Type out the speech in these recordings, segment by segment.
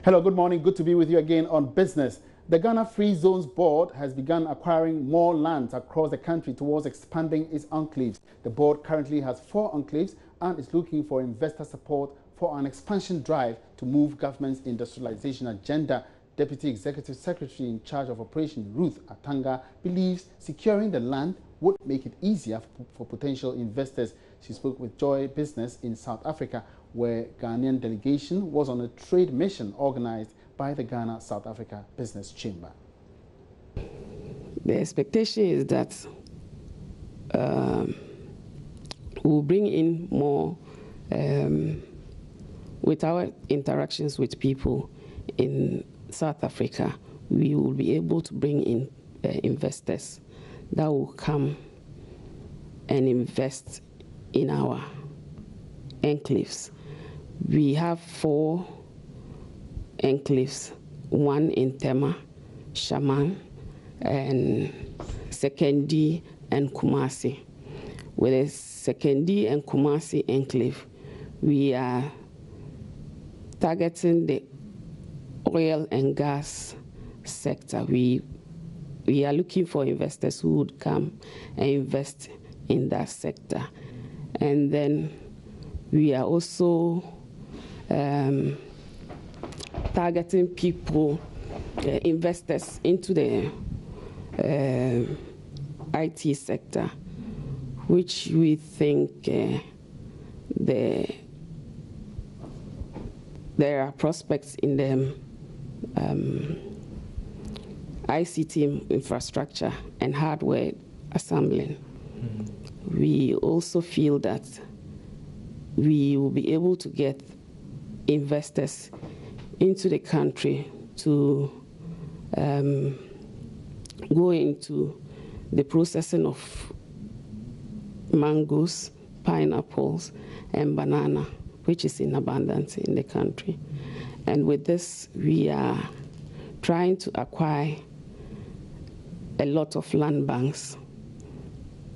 Hello, good morning. Good to be with you again on Business. The Ghana Free Zones Board has begun acquiring more lands across the country towards expanding its enclaves. The board currently has 4 enclaves and is looking for investor support for an expansion drive to move government's industrialization agenda. Deputy Executive Secretary in charge of Operation Ruth Atanga believes securing the land would make it easier for potential investors. She spoke with Joy Business in South Africa, where Ghanaian delegation was on a trade mission organized by the Ghana-South Africa Business Chamber. The expectation is that we'll bring in more, with our interactions with people in South Africa, we will be able to bring in investors that will come and invest in our enclaves. We have 4 enclaves, 1 in Tema, Shaman, and Sekendi and Kumasi. With the Sekendi and Kumasi enclave, we are targeting the oil and gas sector. We are looking for investors who would come and invest in that sector. And then we are also targeting people, investors into the IT sector, which we think there are prospects in the ICT infrastructure and hardware assembling. We also feel that we will be able to get investors into the country to go into the processing of mangoes, pineapples, and banana, which is in abundance in the country. And with this, we are trying to acquire a lot of land banks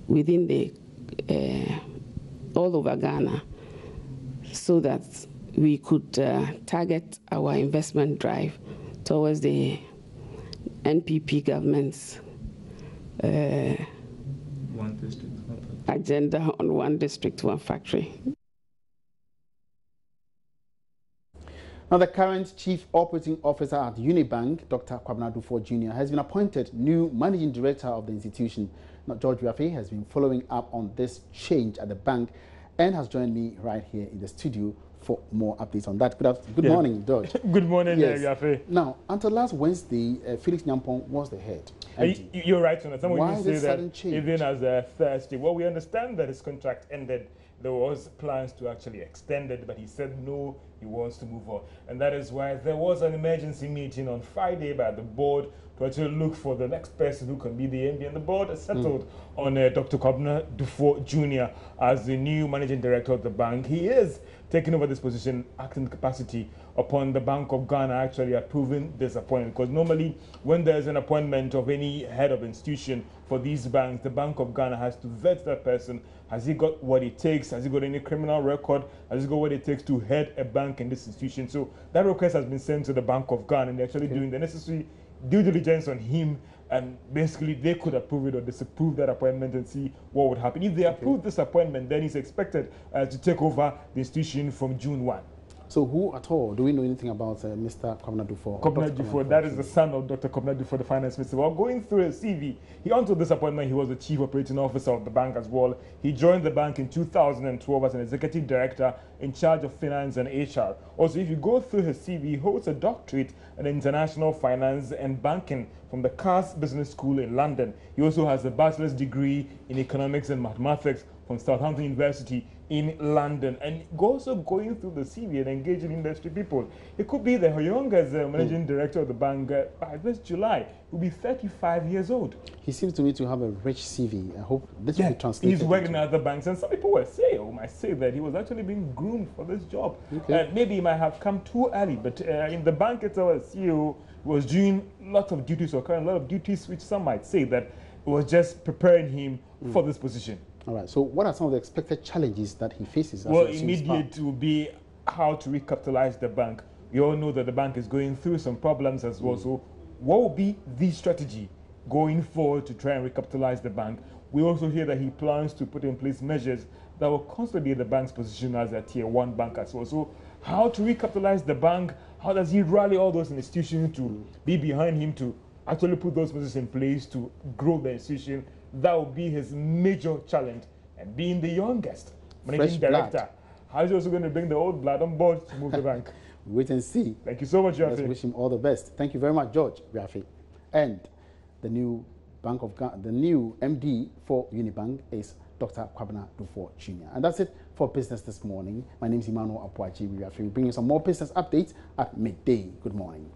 within the all over Ghana, so that we could target our investment drive towards the NPP government's one district, agenda on 1 district, 1 factory. Now, the current Chief Operating Officer at Unibank, Dr. Kwabena Duffour Jr., has been appointed new Managing Director of the institution. Now, George Rafe has been following up on this change at the bank and has joined me right here in the studio for more updates on that. Good morning, George. Good morning, yes. Rafe. Now, until last Wednesday, Felix Nyampong was the head. You're right, Jonathan. Some Why of you say that change? even as Thursday. Well, we understand that his contract ended. There was plans to actually extend it, but he said no, he wants to move on. And that is why there was an emergency meeting on Friday by the board to actually look for the next person who can be the MD. And the board has settled on Dr. Kwabena Duffour Jr. as the new managing director of the bank. He is taking over this position, acting capacity, upon the Bank of Ghana actually approving this appointment. Because normally, when there's an appointment of any head of institution for these banks, the Bank of Ghana has to vet that person. Has he got what it takes? Has he got any criminal record? Has he got what it takes to head a bank in this institution? So that request has been sent to the Bank of Ghana, and they're actually doing the necessary due diligence on him, and basically they could approve it or disapprove that appointment and see what would happen. If they approve this appointment, then he's expected to take over the institution from June 1. So who at all, do we know anything about Mr. Kwabena Duffour? Kwabena Duffour, that is the son of Dr. Kwabena Duffour, the finance minister. While going through his CV, until this appointment, he was the chief operating officer of the bank as well. He joined the bank in 2012 as an executive director in charge of finance and HR. Also, if you go through his CV, he holds a doctorate in international finance and banking from the Cass Business School in London. He also has a bachelor's degree in economics and mathematics from Southampton University in London. And also going through the CV and engaging industry people. It could be the youngest managing director of the bank by this July. He will be 35 years old. He seems to me to have a rich CV. I hope this will be translated. He's working at other banks, and some people might say that he was actually being groomed for this job. Okay. Maybe he might have come too early, but in the bank itself, CEO was doing lots of duties, or current a lot of duties, which some might say that it was just preparing him for this position. All right. So what are some of the expected challenges that he faces? Well, immediate will be how to recapitalize the bank. We all know that the bank is going through some problems as well. So what will be the strategy going forward to try and recapitalize the bank? We also hear that he plans to put in place measures that will consolidate the bank's position as a tier 1 bank as well. So how to recapitalize the bank? How does he rally all those institutions to be behind him to actually put those measures in place to grow the institution? That will be his major challenge. And being the youngest managing director, how is he also going to bring the old blood on board to move the bank? Wait and see. Thank you so much, Rafi. Let's wish him all the best. Thank you very much, George Rafi. And the new the new MD for Unibank is Dr. Kwabena Duffour Jr. And that's it for business this morning. My name is Emmanuel Apuachi. We are bringing some more business updates at midday. Good morning.